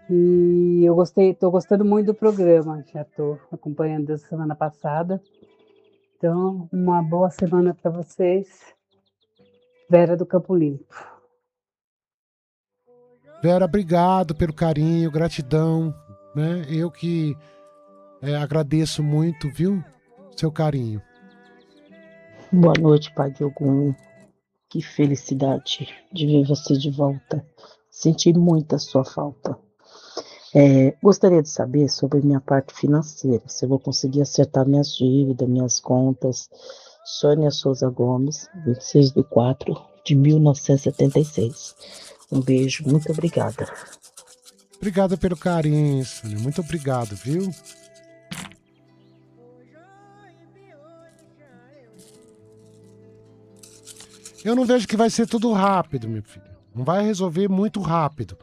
E estou gostando muito do programa, já estou acompanhando desde a semana passada. Então, uma boa semana para vocês. Vera do Campo Limpo. Vera, obrigado pelo carinho, gratidão, né? Eu que agradeço muito, viu? Seu carinho. Boa noite, Pai de Ogum. Que felicidade de ver você de volta. Senti muita sua falta. Gostaria de saber sobre minha parte financeira, se eu vou conseguir acertar minhas dívidas, minhas contas. Sônia Souza Gomes, 26/4/1976. Um beijo, muito obrigada. Obrigado pelo carinho, Sônia. Muito obrigado, viu? Eu não vejo que vai ser tudo rápido, meu filho. Não vai resolver muito rápido.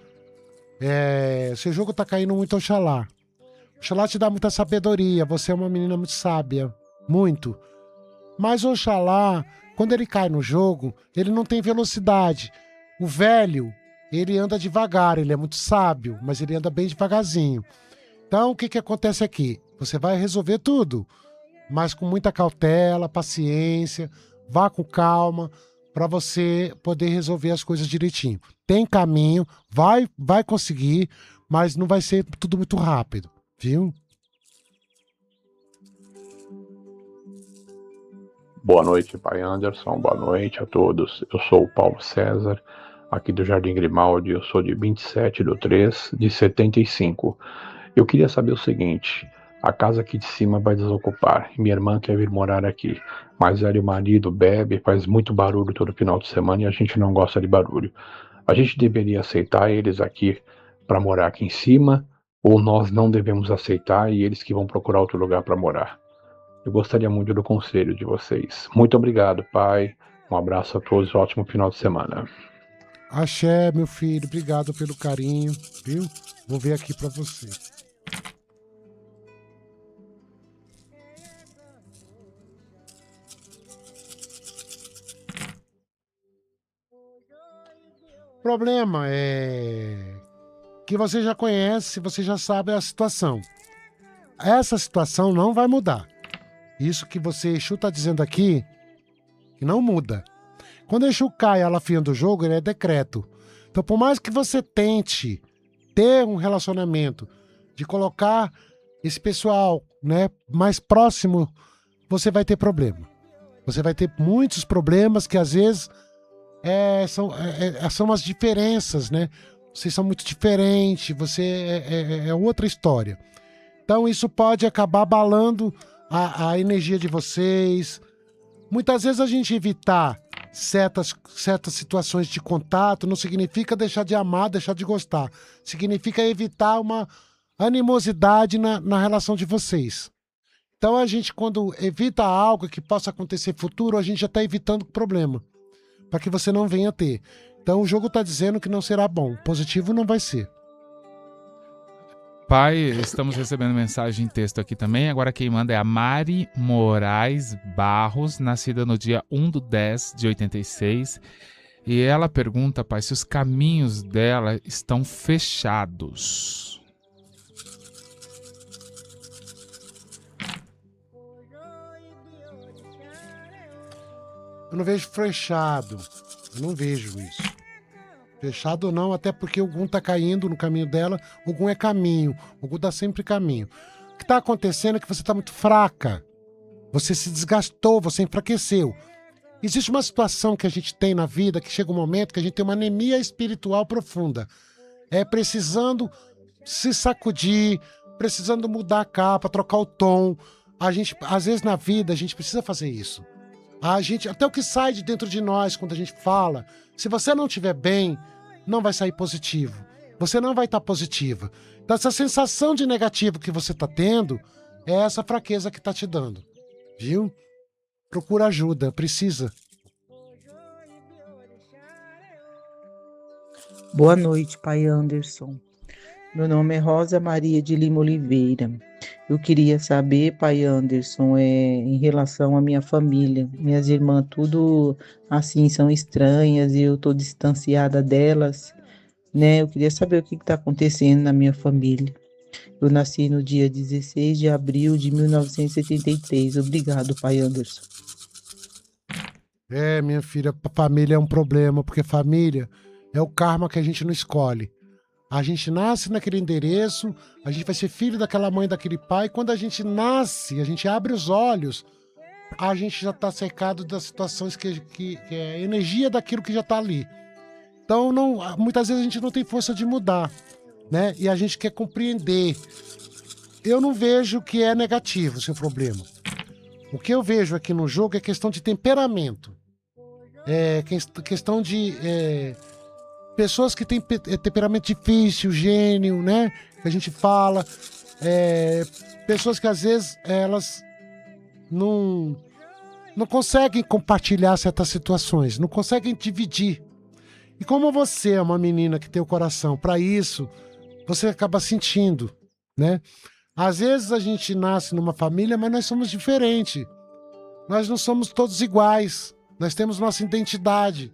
Esse jogo tá caindo muito Oxalá. Oxalá te dá muita sabedoria. Você é uma menina muito sábia. Muito. Mas Oxalá, quando ele cai no jogo, ele não tem velocidade. O velho, ele anda devagar. Ele é muito sábio, mas ele anda bem devagarzinho. Então, o que acontece aqui? Você vai resolver tudo. Mas com muita cautela, paciência. Vá com calma, para você poder resolver as coisas direitinho. Tem caminho, vai conseguir, mas não vai ser tudo muito rápido, viu? Boa noite, pai Anderson, boa noite a todos. Eu sou o Paulo César, aqui do Jardim Grimaldi, eu sou de 27/3/75. Eu queria saber o seguinte: a casa aqui de cima vai desocupar e minha irmã quer vir morar aqui, mas ela e o marido bebe, faz muito barulho todo final de semana e a gente não gosta de barulho. A gente deveria aceitar eles aqui para morar aqui em cima, ou nós não devemos aceitar e eles que vão procurar outro lugar para morar? Eu gostaria muito do conselho de vocês. Muito obrigado, pai. Um abraço a todos, ótimo final de semana. Axé, meu filho, obrigado pelo carinho, viu? Vou ver aqui para você. O problema é que você já conhece, você já sabe a situação. Essa situação não vai mudar. Isso que você, Exu, está dizendo aqui, que não muda. Quando Exu cai ela fim do jogo, ele é decreto. Então, por mais que você tente ter um relacionamento, de colocar esse pessoal, né, mais próximo, você vai ter problema. Você vai ter muitos problemas que às vezes são as diferenças, né? Vocês são muito diferentes, você é outra história. Então isso pode acabar abalando a energia de vocês. Muitas vezes a gente evitar certas situações de contato não significa deixar de amar, deixar de gostar. Significa evitar uma animosidade na relação de vocês. Então a gente, quando evita algo que possa acontecer no futuro, a gente já está evitando o problema, para que você não venha ter. Então o jogo está dizendo que não será bom. Positivo não vai ser. Pai, estamos recebendo mensagem em texto aqui também. Agora quem manda é a Mari Moraes Barros, nascida no dia 1/10/86. E ela pergunta, pai, se os caminhos dela estão fechados. Eu não vejo fechado. Eu não vejo isso. Fechado ou não, até porque algum tá caindo no caminho dela, algum é caminho, algum dá sempre caminho. O que tá acontecendo é que você tá muito fraca. Você se desgastou, você enfraqueceu. Existe uma situação que a gente tem na vida que chega um momento que a gente tem uma anemia espiritual profunda. Precisando se sacudir, precisando mudar a capa, trocar o tom. Às vezes na vida a gente precisa fazer isso. Até o que sai de dentro de nós quando a gente fala, se você não estiver bem, não vai sair positivo. Você não vai estar positiva. Então essa sensação de negativo que você está tendo é essa fraqueza que está te dando. Viu? Procura ajuda, precisa. Boa noite, pai Anderson. Meu nome é Rosa Maria de Lima Oliveira. Eu queria saber, pai Anderson, em relação à minha família. Minhas irmãs tudo assim são estranhas e eu tô distanciada delas, né? Eu queria saber o que está acontecendo na minha família. Eu nasci no dia 16 de abril de 1973. Obrigado, pai Anderson. Minha filha, família é um problema, porque família é o karma que a gente não escolhe. A gente nasce naquele endereço, a gente vai ser filho daquela mãe, daquele pai. Quando a gente nasce, a gente abre os olhos, a gente já está cercado das situações que é a energia daquilo que já está ali. Então, muitas vezes a gente não tem força de mudar, né? E a gente quer compreender. Eu não vejo que é negativo o seu problema. O que eu vejo aqui no jogo é questão de temperamento. Questão de... pessoas que têm temperamento difícil, gênio, né? Que a gente fala. Pessoas que às vezes elas não conseguem compartilhar certas situações, não conseguem dividir. E como você é uma menina que tem o coração para isso, você acaba sentindo, né? Às vezes a gente nasce numa família, mas nós somos diferentes. Nós não somos todos iguais. Nós temos nossa identidade.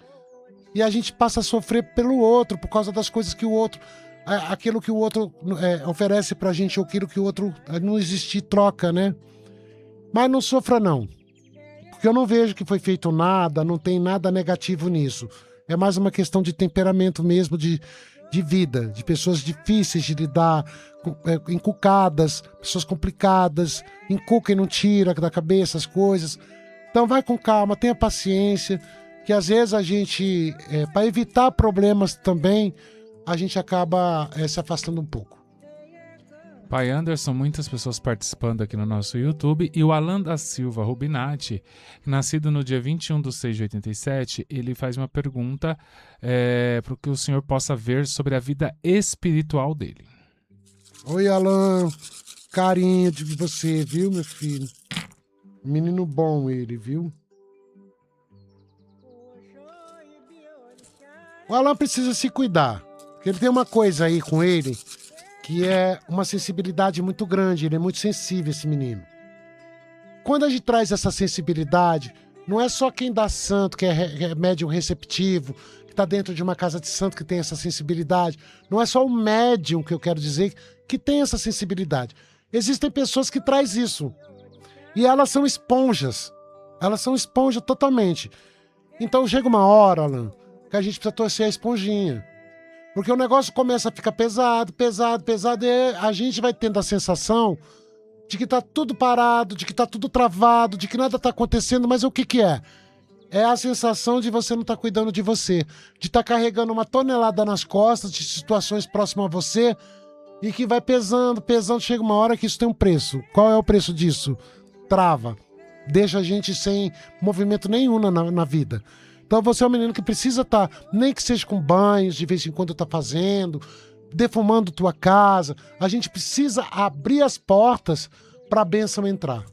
E a gente passa a sofrer pelo outro, por causa das coisas que o outro... aquilo que o outro oferece pra gente, ou aquilo que o outro não existe troca, né? Mas não sofra não. Porque eu não vejo que foi feito nada, não tem nada negativo nisso. É mais uma questão de temperamento mesmo, de vida, de pessoas difíceis de lidar, encucadas, pessoas complicadas, encuca e não tira da cabeça as coisas. Então vai com calma, tenha paciência, que às vezes a gente, para evitar problemas também, a gente acaba se afastando um pouco. Pai Anderson, muitas pessoas participando aqui no nosso YouTube. E o Alan da Silva Rubinati, nascido no dia 21/6/87, ele faz uma pergunta para que o senhor possa ver sobre a vida espiritual dele. Oi, Alan. Carinho de você, viu, meu filho? Menino bom ele, viu? O Alan precisa se cuidar. Porque ele tem uma coisa aí com ele que é uma sensibilidade muito grande. Ele é muito sensível, esse menino. Quando a gente traz essa sensibilidade, não é só quem dá santo, que é médium receptivo, que está dentro de uma casa de santo que tem essa sensibilidade. Não é só o médium, que eu quero dizer, que tem essa sensibilidade. Existem pessoas que trazem isso. E elas são esponjas. Elas são esponja totalmente. Então chega uma hora, Alan, que a gente precisa torcer a esponjinha. Porque o negócio começa a ficar pesado, e a gente vai tendo a sensação de que tá tudo parado, de que tá tudo travado, de que nada tá acontecendo, mas o que que é? é a sensação de você não estar cuidando de você, de estar carregando uma tonelada nas costas de situações próximas a você e que vai pesando, pesando, chega uma hora que isso tem um preço. Qual é o preço disso? Trava. Deixa a gente sem movimento nenhum na vida. Então você é um menino que precisa estar, nem que seja com banhos, de vez em quando tá fazendo, defumando tua casa. A gente precisa abrir as portas para a bênção entrar.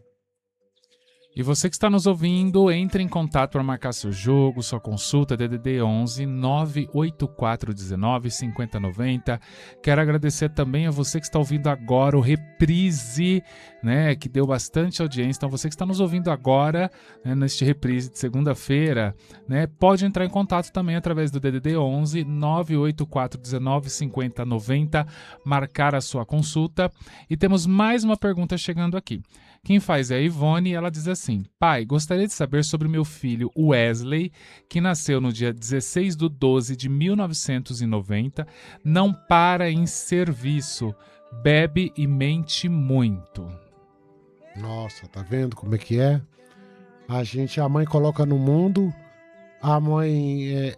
E você que está nos ouvindo, entre em contato para marcar seu jogo, sua consulta, DDD 11 98419 5090. Quero agradecer também a você que está ouvindo agora o Reprise, né, que deu bastante audiência. Então você que está nos ouvindo agora, né, neste Reprise de segunda-feira, né, pode entrar em contato também através do DDD 11 98419 5090, marcar a sua consulta. E temos mais uma pergunta chegando aqui. Quem faz é a Ivone e ela diz assim: pai, gostaria de saber sobre meu filho Wesley, que nasceu no dia 16/12/1990, não para em serviço, bebe e mente muito. Nossa, tá vendo como é que é? A mãe coloca no mundo, a mãe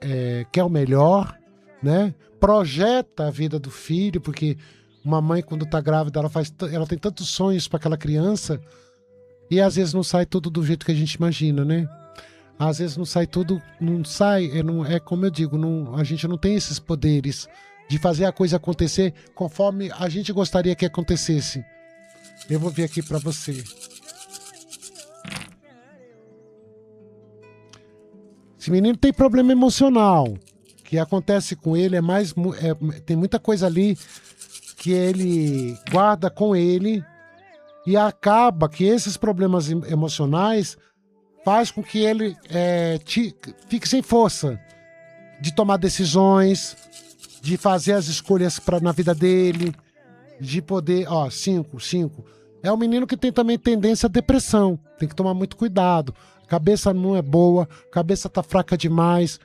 quer o melhor, né? Projeta a vida do filho, porque uma mãe, quando tá grávida, ela tem tantos sonhos para aquela criança e às vezes não sai tudo do jeito que a gente imagina, né? Às vezes não sai tudo, é como eu digo, a gente não tem esses poderes de fazer a coisa acontecer conforme a gente gostaria que acontecesse. Eu vou ver aqui para você. Esse menino tem problema emocional. O que acontece com ele tem muita coisa ali que ele guarda com ele e acaba que esses problemas emocionais faz com que ele fique sem força de tomar decisões, de fazer as escolhas na vida dele, de poder... 5. É um menino que tem também tendência à depressão. Tem que tomar muito cuidado. A cabeça não é boa, a cabeça tá fraca demais.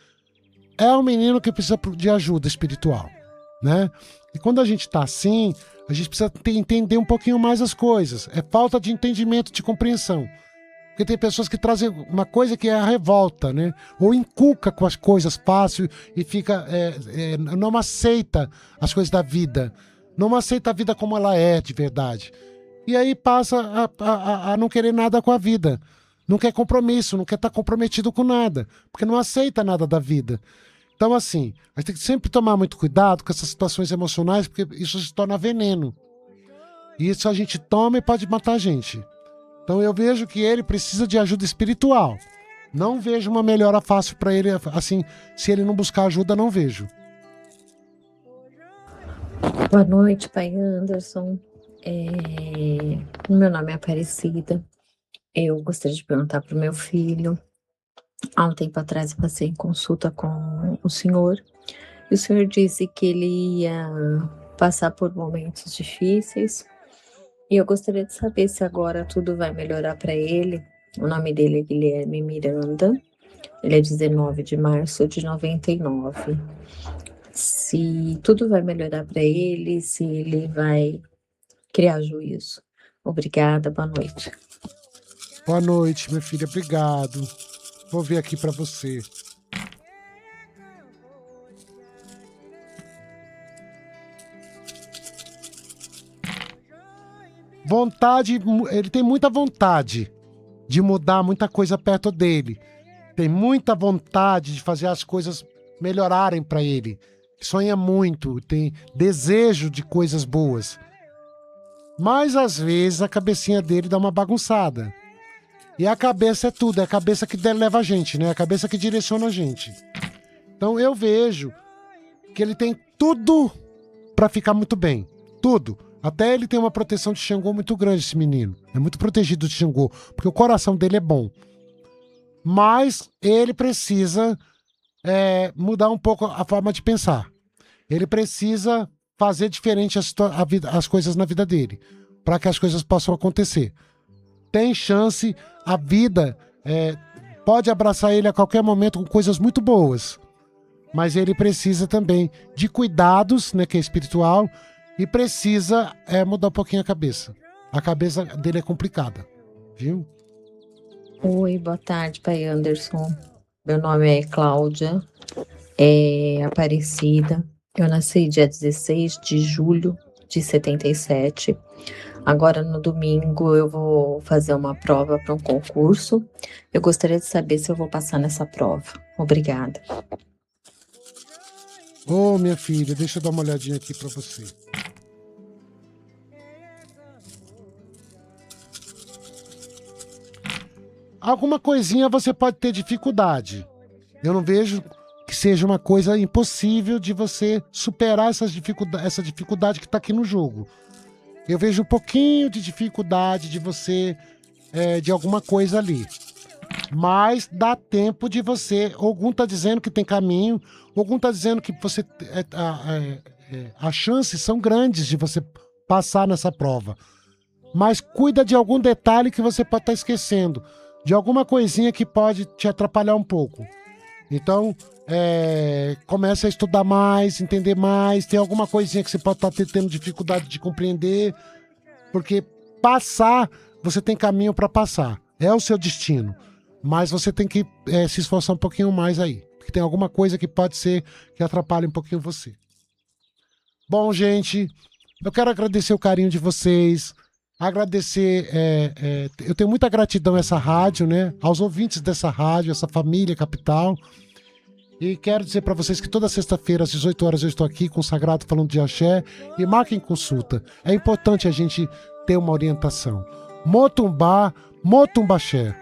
É um menino que precisa de ajuda espiritual, né? E quando a gente tá assim, a gente precisa entender um pouquinho mais as coisas. É falta de entendimento, de compreensão. Porque tem pessoas que trazem uma coisa que é a revolta, né? Ou inculca com as coisas fácil e fica... não aceita as coisas da vida. Não aceita a vida como ela é de verdade. E aí passa a não querer nada com a vida. Não quer compromisso, não quer estar comprometido com nada. Porque não aceita nada da vida. Então, assim, a gente tem que sempre tomar muito cuidado com essas situações emocionais, porque isso se torna veneno. E isso a gente toma e pode matar a gente. Então, eu vejo que ele precisa de ajuda espiritual. Não vejo uma melhora fácil para ele, assim, se ele não buscar ajuda, não vejo. Boa noite, pai Anderson. Meu nome é Aparecida. Eu gostaria de perguntar para o meu filho. Há um tempo atrás eu passei em consulta com o senhor, e o senhor disse que ele ia passar por momentos difíceis, e eu gostaria de saber se agora tudo vai melhorar para ele. O nome dele é Guilherme Miranda, ele é 19 de março de 99. Se tudo vai melhorar para ele, se ele vai criar juízo. Obrigada, boa noite. Boa noite, minha filha, obrigado. Vou ver aqui para você. Ele tem muita vontade de mudar muita coisa perto dele. Tem muita vontade de fazer as coisas melhorarem para ele. Sonha muito, tem desejo de coisas boas. Mas às vezes a cabecinha dele dá uma bagunçada. E a cabeça é tudo, é a cabeça que leva a gente, né? É a cabeça que direciona a gente. Então eu vejo que ele tem tudo pra ficar muito bem. Tudo. Até ele tem uma proteção de Xangô muito grande, esse menino. É muito protegido de Xangô, porque o coração dele é bom. Mas ele precisa mudar um pouco a forma de pensar. Ele precisa fazer diferente as coisas na vida dele, para que as coisas possam acontecer. Tem chance, a vida pode abraçar ele a qualquer momento com coisas muito boas, mas ele precisa também de cuidados, né, que é espiritual, e precisa mudar um pouquinho a cabeça. A cabeça dele é complicada, viu? Oi, boa tarde, pai Anderson. Meu nome é Cláudia Aparecida. Eu nasci dia 16 de julho de 77. Agora, no domingo, eu vou fazer uma prova para um concurso. Eu gostaria de saber se eu vou passar nessa prova. Obrigada. Ô, minha filha, deixa eu dar uma olhadinha aqui para você. Alguma coisinha você pode ter dificuldade. Eu não vejo que seja uma coisa impossível de você superar essa dificuldade que está aqui no jogo. Eu vejo um pouquinho de dificuldade de você, de alguma coisa ali. Mas dá tempo de você... Algum está dizendo que tem caminho, algum está dizendo que você... as chances são grandes de você passar nessa prova. Mas cuida de algum detalhe que você pode estar esquecendo. De alguma coisinha que pode te atrapalhar um pouco. Então, comece a estudar mais, entender mais. Tem alguma coisinha que você pode estar tendo dificuldade de compreender. Porque passar, você tem caminho para passar. É o seu destino. Mas você tem que se esforçar um pouquinho mais aí. Porque tem alguma coisa que pode ser que atrapalhe um pouquinho você. Bom, gente, eu quero agradecer o carinho de vocês. Agradecer, eu tenho muita gratidão a essa rádio, né? Aos ouvintes dessa rádio, essa família Capital. E quero dizer para vocês que toda sexta-feira às 18 horas eu estou aqui com o Sagrado falando de axé. E marquem consulta. É importante a gente ter uma orientação. Motumbá, Motumbaxé.